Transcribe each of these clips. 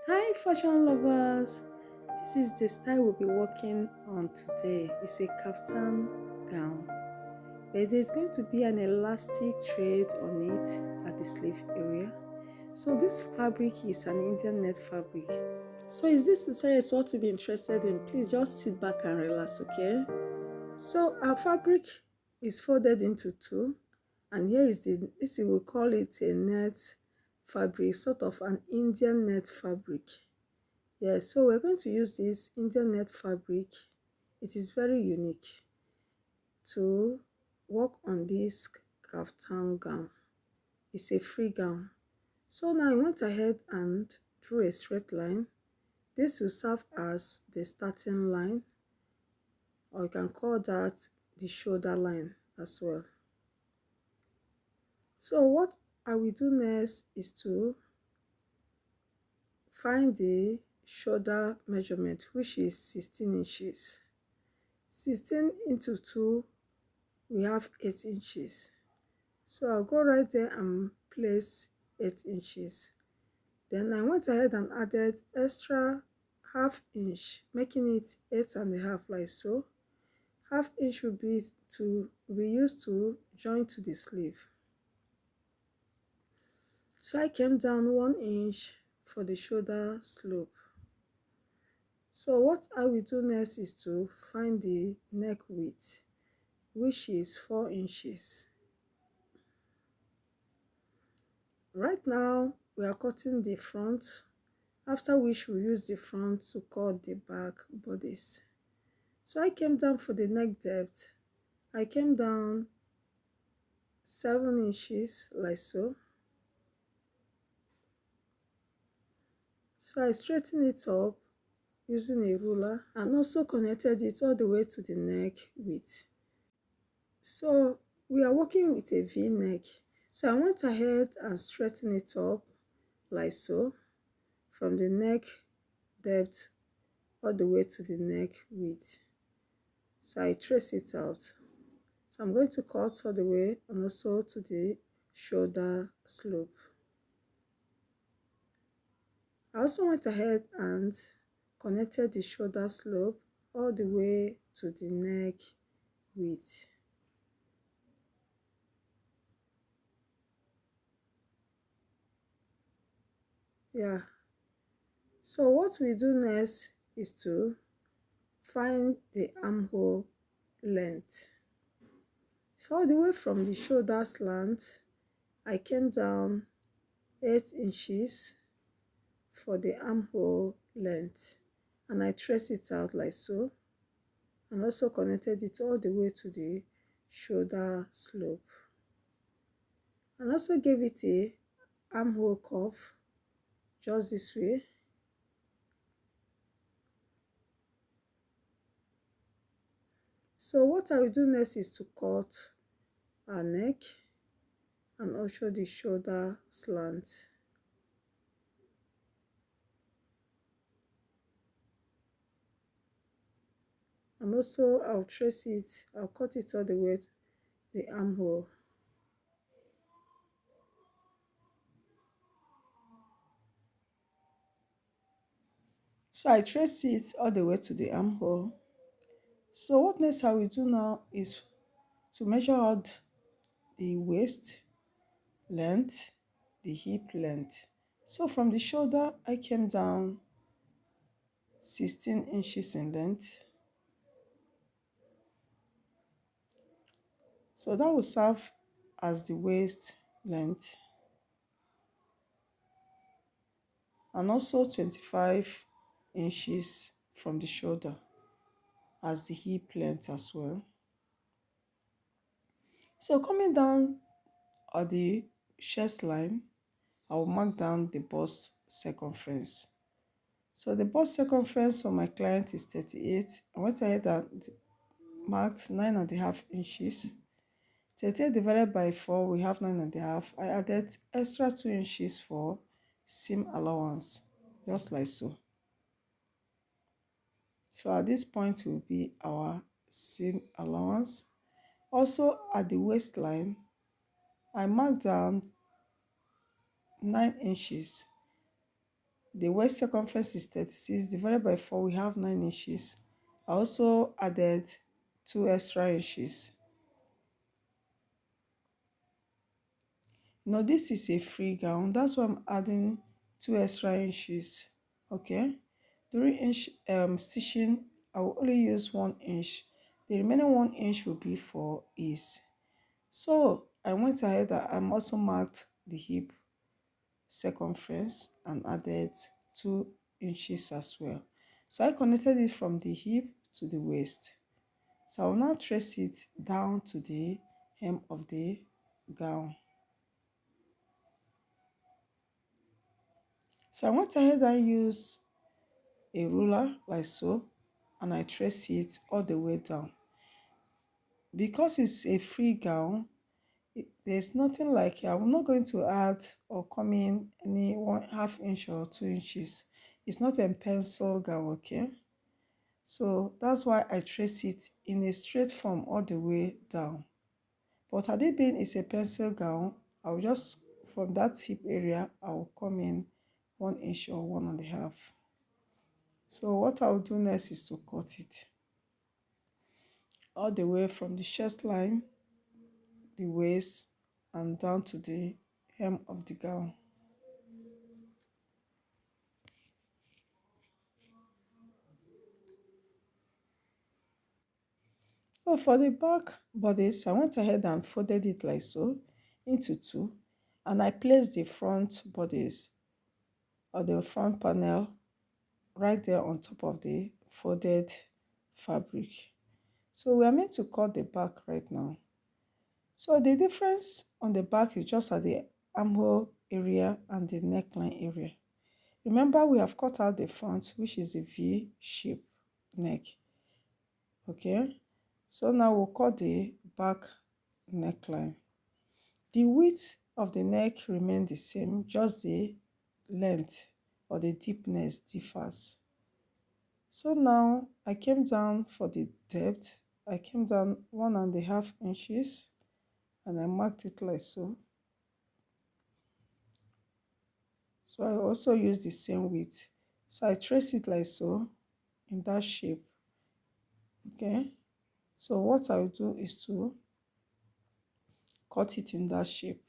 Hi, fashion lovers. This is the style we'll be working on today. It's a kaftan gown. But there's going to be an elastic thread on it at the sleeve area. So this fabric is an Indian net fabric. So is this tutorial what to be interested in? Please just sit back and relax, okay? So our fabric is folded into two, and here is this we call it a net fabric, sort of an Indian net fabric. Yes, so we're going to use this Indian net fabric. It is very unique to work on this kaftan gown. It's a free gown. So now I went ahead and drew a straight line. This will serve as the starting line, or you can call that the shoulder line as well. So what I will do next is to find the shoulder measurement, which is 16 inches. 16 into 2, we have 8 inches. So I'll go right there and place 8 inches. Then I went ahead and added extra half inch, making it 8.5 like so. Half inch will be used to join to the sleeve. So I came down 1 inch for the shoulder slope. So what I will do next is to find the neck width, which is 4 inches. Right now we are cutting the front, after which we use the front to cut the back bodies. So I came down for the neck depth. I came down 7 inches like so. So I straightened it up using a ruler and also connected it all the way to the neck width. So we are working with a V-neck. So I went ahead and straightened it up like so, from the neck depth all the way to the neck width. So I trace it out. So I'm going to cut all the way and also to the shoulder slope. I also went ahead and connected the shoulder slope all the way to the neck width. Yeah. So what we do next is to find the armhole length. So all the way from the shoulder slant, I came down 8 inches for the armhole length, and I trace it out like so, and also connected it all the way to the shoulder slope, and also gave it a armhole curve just this way. So what I will do next is to cut our neck and also the shoulder slant. And also I'll trace it, I'll cut it all the way to the armhole. So I trace it all the way to the armhole. So what next I will do now is to measure out the waist length, the hip length. So from the shoulder, I came down 16 inches in length. So that will serve as the waist length, and also 25 inches from the shoulder as the hip length as well. So coming down at the chest line, I will mark down the bust circumference. So the bust circumference for my client is 38. I went ahead and marked 9.5 inches. 38 divided by 4, we have 9.5. I added extra 2 inches for seam allowance, just like so. So at this point will be our seam allowance. Also at the waistline, I marked down 9 inches The waist circumference is 36 divided by 4, we have 9 inches. I also added 2 extra inches. Now this is a free gown, that's why I'm adding 2 extra inches. Okay, during stitching I will only use 1 inch. The remaining 1 inch will be for ease. So I went ahead and I also marked the hip circumference and added 2 inches as well. So I connected it from the hip to the waist. So I will now trace it down to the hem of the gown. So I went ahead and used a ruler like so, and I trace it all the way down. Because it's a free gown, there's nothing like, I'm not going to add or come in any 1/2 inch or 2 inches. It's not a pencil gown, okay? So that's why I trace it in a straight form all the way down. But had it been it's a pencil gown, I'll just, from that hip area, I'll come in 1 inch or 1.5. So what I'll do next is to cut it all the way from the chest line, the waist, and down to the hem of the gown. So for the back bodice, I went ahead and folded it like so into 2, and I placed the front bodice or the front panel right there on top of the folded fabric. So we are meant to cut the back right now. So the difference on the back is just at the armhole area and the neckline area. Remember, we have cut out the front, which is a V shape neck. Okay, so now we'll cut the back neckline. The width of the neck remains the same, just the length or the deepness differs. So now I came down for the depth. I came down 1.5 inches and I marked it like so. So I also use the same width. So I trace it like so in that shape. Okay, so what I will do is to cut it in that shape.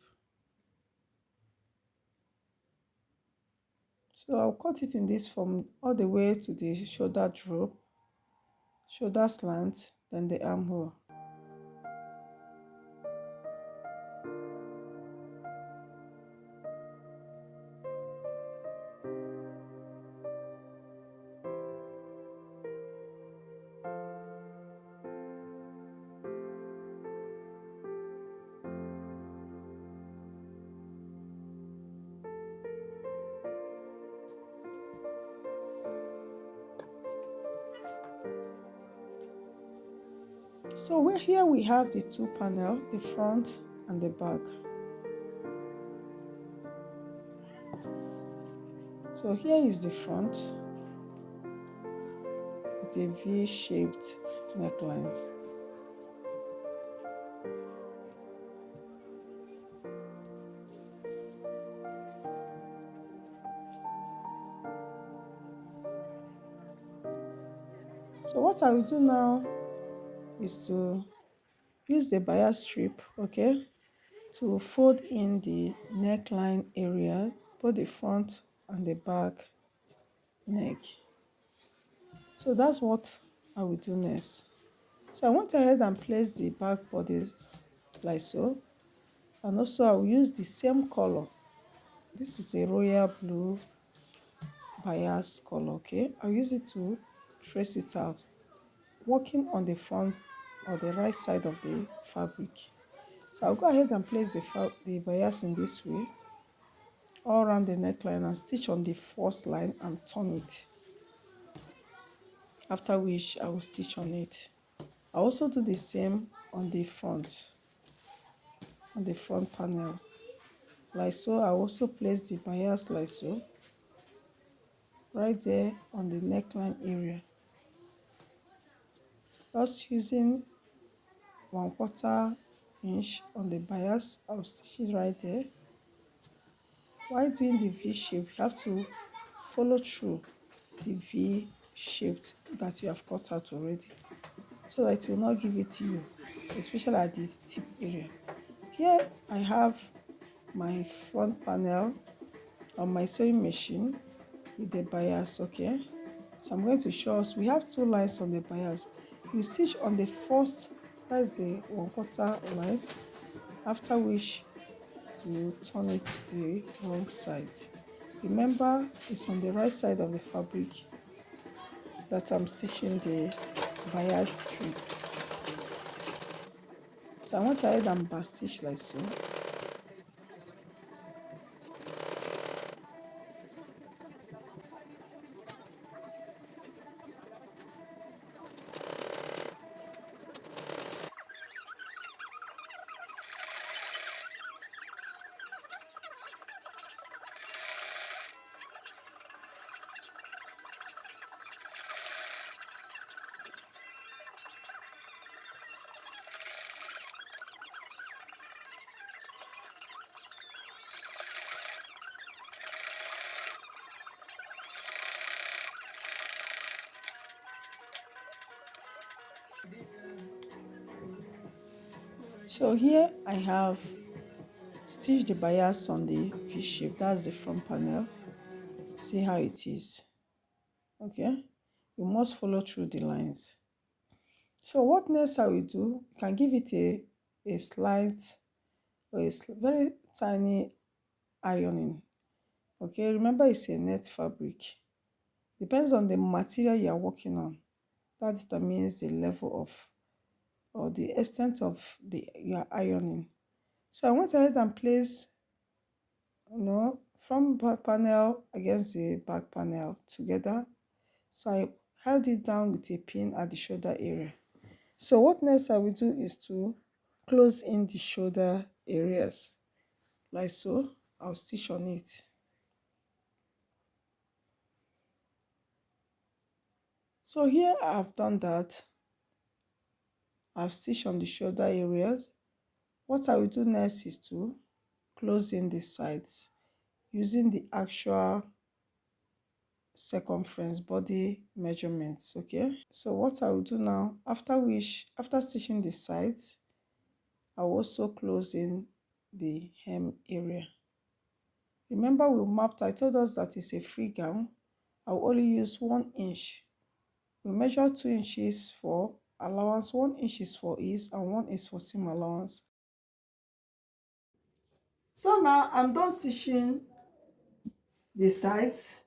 So I'll cut it in this form all the way to the shoulder drop, shoulder slant, then the armhole. So here we have the 2 panels, the front and the back. So here is the front with a V-shaped neckline. So what I will do now is to use the bias strip, okay, to fold in the neckline area, both the front and the back neck. So that's what I will do next. So I went ahead and placed the back bodice like so, and also I will use the same color. This is a royal blue bias color, okay? I'll use it to trace it out, working on the front or the right side of the fabric. So I'll go ahead and place the bias in this way all around the neckline and stitch on the first line and turn it, after which I will stitch on it. I also do the same on the front panel like so. I also place the bias like so right there on the neckline area, just using 1/4 inch on the bias. I'll stitch it right there. While doing the V shape, you have to follow through the V shaped that you have cut out already, so that it will not give it to you, especially at the tip area. Here I have my front panel on my sewing machine with the bias. Okay, so I'm going to show us, we have two lines on the bias. You stitch on the first, that's the 1/4 line, after which you turn it to the wrong side. Remember, it's on the right side of the fabric that I'm stitching the bias strip. So I want to add and back stitch like so. So here I have stitched the bias on the V shape, that's the front panel. See how it is. Okay, you must follow through the lines. So what next I will do, you can give it a slight or a very tiny ironing. Okay, remember it's a net fabric. Depends on the material you are working on. That determines the level of or the extent of your ironing. So I went ahead and placed, front panel against the back panel together. So I held it down with a pin at the shoulder area. So what next I will do is to close in the shoulder areas like so. I'll stitch on it. So here I've done that. I've stitched on the shoulder areas. What I will do next is to close in the sides using the actual circumference body measurements. Okay, so what I will do now, after stitching the sides, I will also close in the hem area. Remember, I told us that it's a free gown. I will only use 1 inch. We measure 2 inches for allowance, 1 inch is for ease, and 1 is for seam allowance. So now I'm done stitching the sides,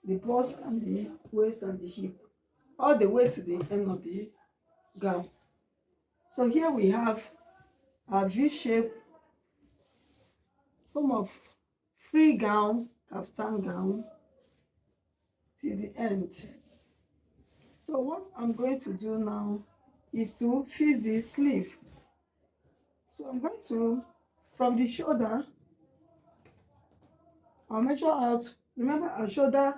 the bust and the waist and the hip, all the way to the end of the gown. So here we have a V-shape form of free gown, kaftan gown, till the end. So what I'm going to do now is to fix the sleeve. So I'm going to, from the shoulder, I'll measure out. Remember, our shoulder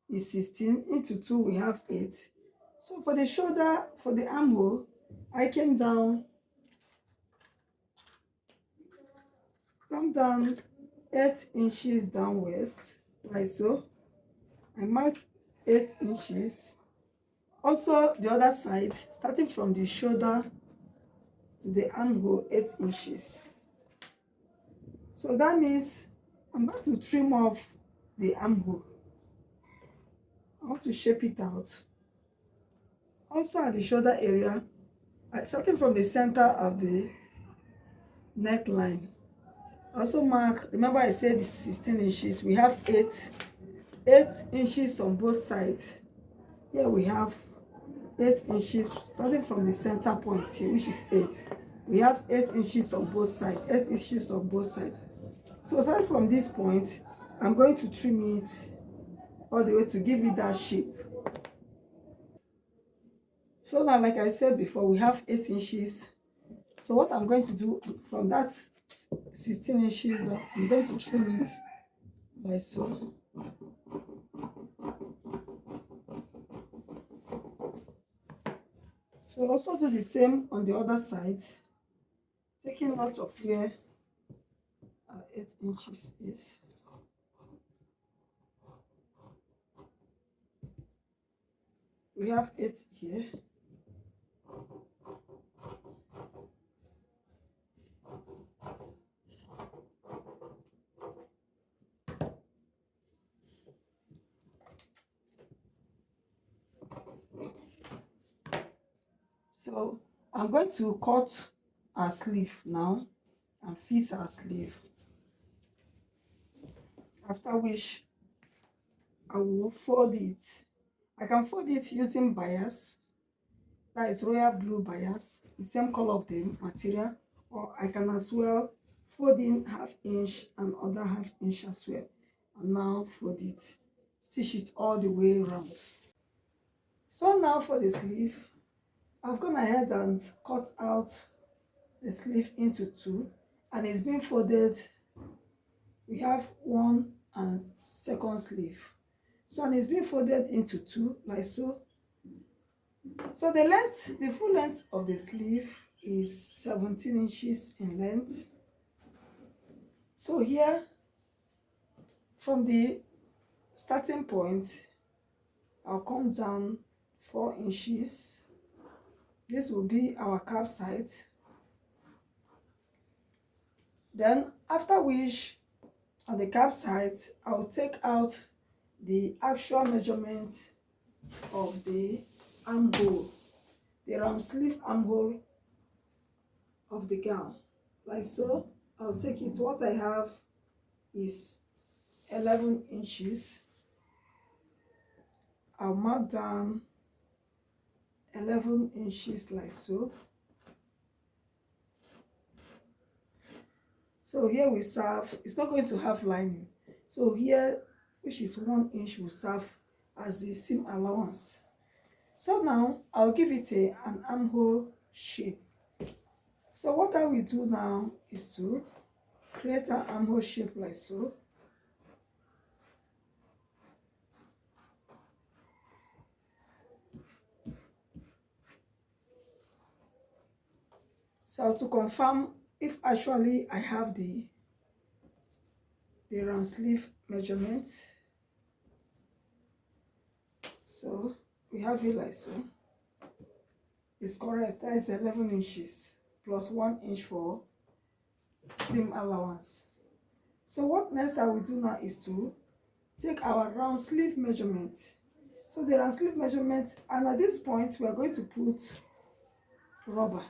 is 16, into 2 we have 8. So for the shoulder, for the armhole, I came down 8 inches downwards, like so. I marked 8 inches. Also the other side, starting from the shoulder to the armhole, 8 inches. So that means I'm going to trim off the armhole. I want to shape it out. Also at the shoulder area, starting from the center of the neckline, also mark, remember I said it's 16 inches, we have 8 inches on both sides. Here we have 8 inches starting from the center point here, which is 8. We have 8 inches on both sides, 8 inches on both sides. So starting from this point, I'm going to trim it all the way to give it that shape. So now, like I said before, we have 8 inches. So what I'm going to do from that 16 inches, I'm going to trim it like so. So I'll also do the same on the other side, taking note of where 8 inches is. we have it here. So I'm going to cut our sleeve now and fix our sleeve, after which I will fold it. I can fold it using bias, that is royal blue bias, the same color of the material, or I can as well fold in 1/2 inch and other 1/2 inch as well, and now fold it, stitch it all the way around. So now for the sleeve, I've gone ahead and cut out the sleeve into 2, and it's been folded. We have 1 and 2nd sleeve, so and it's been folded into 2 like so. So the length, the full length of the sleeve is 17 inches in length. So here, from the starting point, I'll come down 4 inches. This will be our cap side. Then after which, on the cap side, I'll take out the actual measurement of the armhole, the round sleeve armhole of the gown, like so. I'll take it. What I have is 11 inches. I'll mark down 11 inches like so. So here we serve, it's not going to have lining. So here, which is 1 inch, will serve as the seam allowance. So now I'll give it an armhole shape. So what I will do now is to create an armhole shape like so. So to confirm if actually I have the round sleeve measurement, so we have it like so. It's correct. That is 11 inches plus 1 inch for seam allowance. So what next I will do now is to take our round sleeve measurement. So the round sleeve measurement, and at this point we are going to put rubber.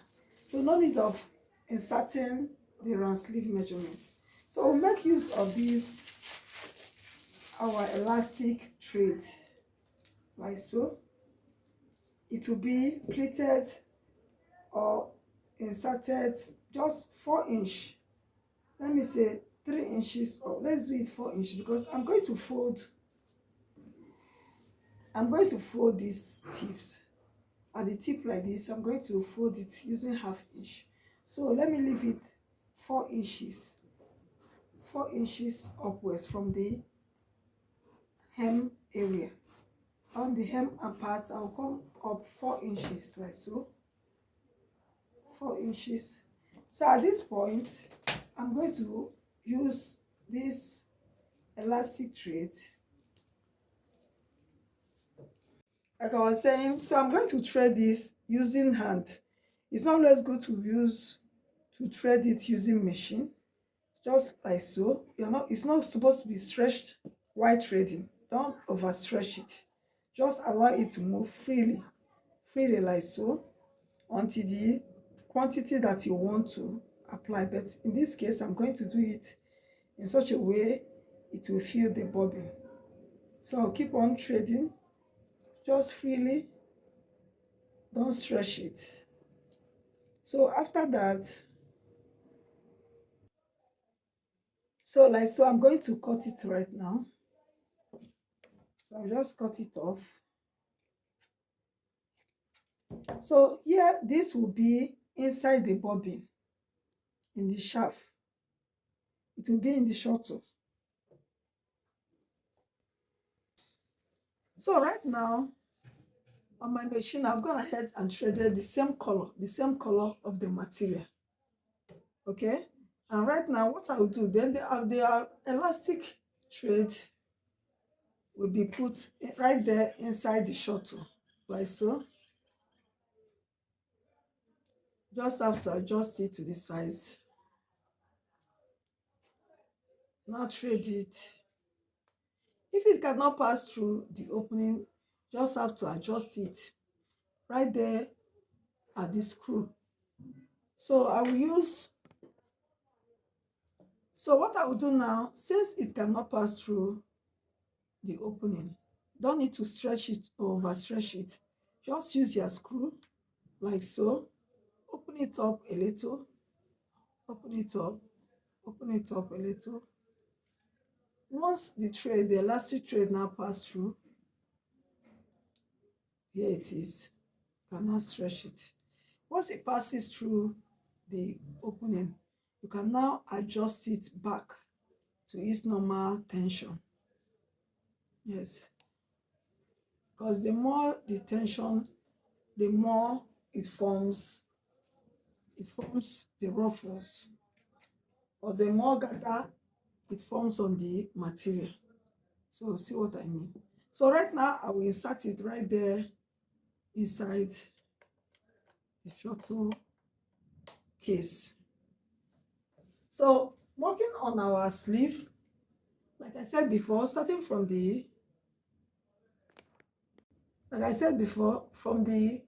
So no need of inserting the round sleeve measurement. So we'll make use of this, our elastic thread, like so. It will be pleated or inserted just 4 inch. Let me say 3 inches, or let's do it 4 inch, because I'm going to fold these tips. At the tip like this, I'm going to fold it using 1/2 inch. So let me leave it 4 inches. 4 inches upwards from the hem area. On the hem and parts, I'll come up 4 inches like so. 4 inches. So at this point, I'm going to use this elastic thread. Like I was saying, so I'm going to thread this using hand. It's not always good to thread it using machine. Just like so. It's not supposed to be stretched while threading. Don't overstretch it. Just allow it to move freely like so, until the quantity that you want to apply. But in this case, I'm going to do it in such a way it will fill the bobbin. So I'll keep on threading just freely. Don't stretch it. So after that, so like so, I'm going to cut it right now. So I'll just cut it off. So here, this will be inside the bobbin, in the shaft. It will be in the shuttle. So right now, on my machine, I've gone ahead and threaded the same color of the material. Okay? And right now, what I will do, then the elastic thread will be put right there inside the shuttle. like so. Just have to adjust it to the size. Now thread it. If it cannot pass through the opening, just have to adjust it right there at the screw. So I will use, so what I will do now, since it cannot pass through the opening, don't need to stretch it or overstretch it. Just use your screw like so. Open it up a little, open it up, open it up a little. Once the elastic thread now pass through, here it is, you can now stretch it. Once it passes through the opening, you can now adjust it back to its normal tension. Yes, because the more the tension, the more it forms the ruffles, or the more gather it forms on the material. So see what I mean. So right now I will insert it right there inside the shuttle case. So working on our sleeve, like I said before, starting from the, from the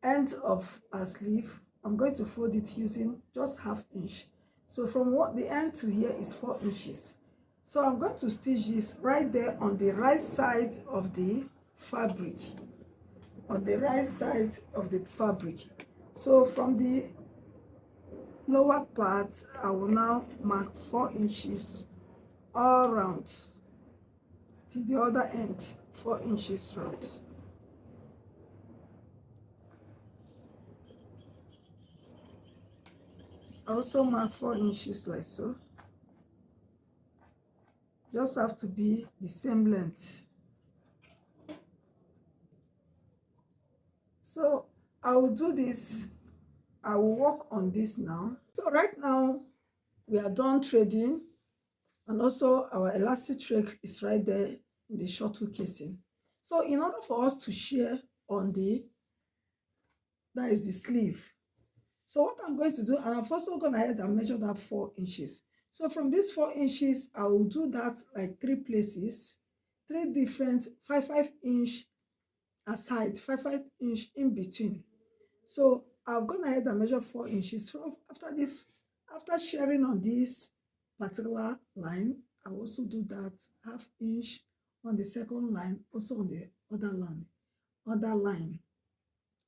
end of our sleeve, I'm going to fold it using just 1/2 inch. So from what the end to here is 4 inches. So I'm going to stitch this right there on the right side of the fabric, on the right side of the fabric. So from the lower part, I will now mark 4 inches all round to the other end, 4 inches round. I also mark 4 inches like so. Just have to be the same length. So I will do this, I will work on this now. So right now we are done threading, and also our elastic thread is right there in the shuttle casing. So in order for us to shear on that is the sleeve. So what I'm going to do, and I've also gone ahead and measured that 4 inches. So from these 4 inches, I will do that like 3 places, 3 different 5-5 inch aside, 5-5 inch in between. So I've gone ahead and measured 4 inches. So after this, after sharing on this particular line, I will also do that 1/2 inch on the second line, also on the other line,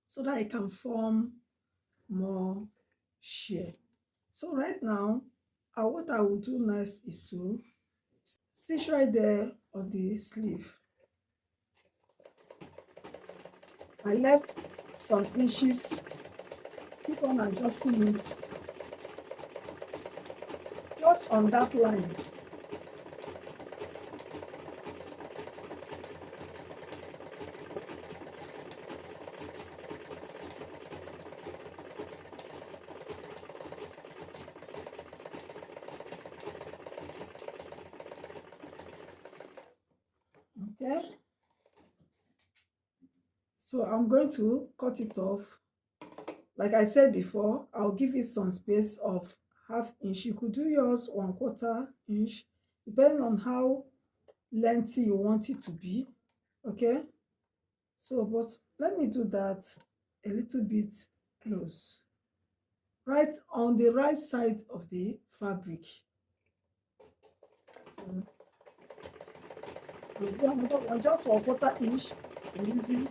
so that it can form more shear. So right now, what I will do next is to stitch right there on the sleeve. I left some inches, keep on adjusting it just on that line. Okay, so I'm going to cut it off. Like I said before, I'll give it some space of 1/2 inch. You could do yours 1/4 inch, depending on how lengthy you want it to be. Okay, so but let me do that a little bit close, right on the right side of the fabric. So we'll do another one, just 1/4 inch. I'm using.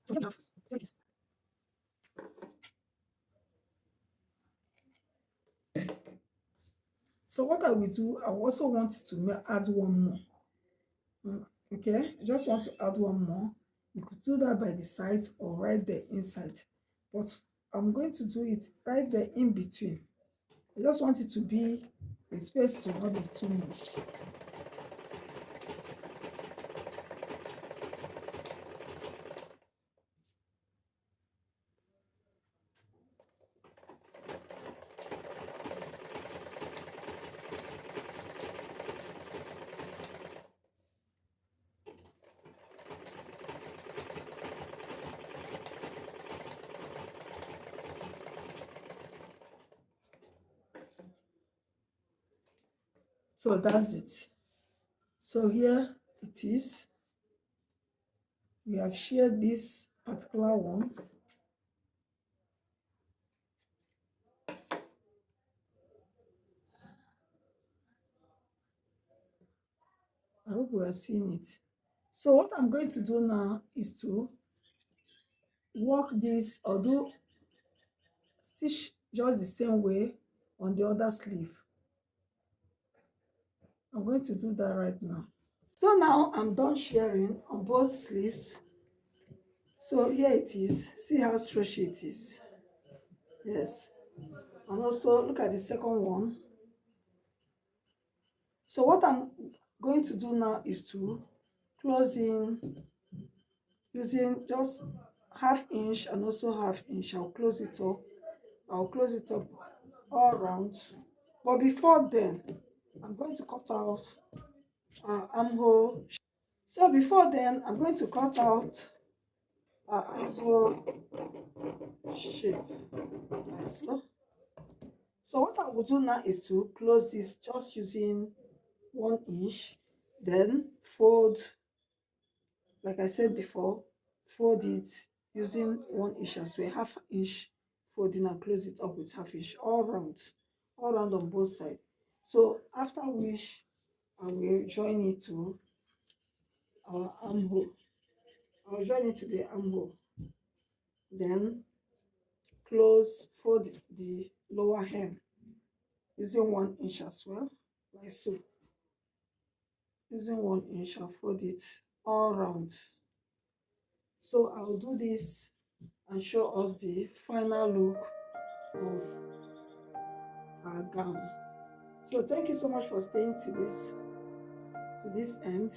So enough. So what I will do, I also want to add one more. Okay, I just want to add one more. You could do that by the side or right there inside, but I'm going to do it right there in between. I just want it to be the space to not be too much. So that's it. So here it is. We have shared this particular one. I hope we are seeing it. So what I'm going to do now is to work this or do stitch just the same way on the other sleeve. I'm going to do that right now. So now I'm done sharing on both sleeves. So here it is. See how stretchy it is. Yes. And also look at the second one. So what I'm going to do now is to close in using just ½ inch and also ½ inch. I'll close it up. I'll close it up all around. But before then, I'm going to cut out our armhole. So before then, I'm going to cut out our armhole shape like so. So what I will do now is to close this just using 1 inch, then fold, like I said before, fold it using 1 inch as well, ½ inch folding and close it up with ½ inch all round on both sides. So after which I will join it to our armhole. I'll join it to the armhole, then close, fold the lower hem using 1 inch as well, like so. Using 1 inch, I'll fold it all round. So I'll do this and show us the final look of our gown. So thank you so much for staying to this end.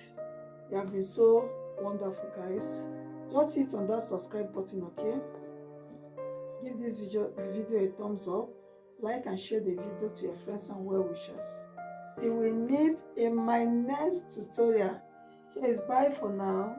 You have been so wonderful, guys. Just hit on that subscribe button, okay? Give this video a thumbs up, like and share the video to your friends and well wishers. Till we meet in my next tutorial. So it's bye for now.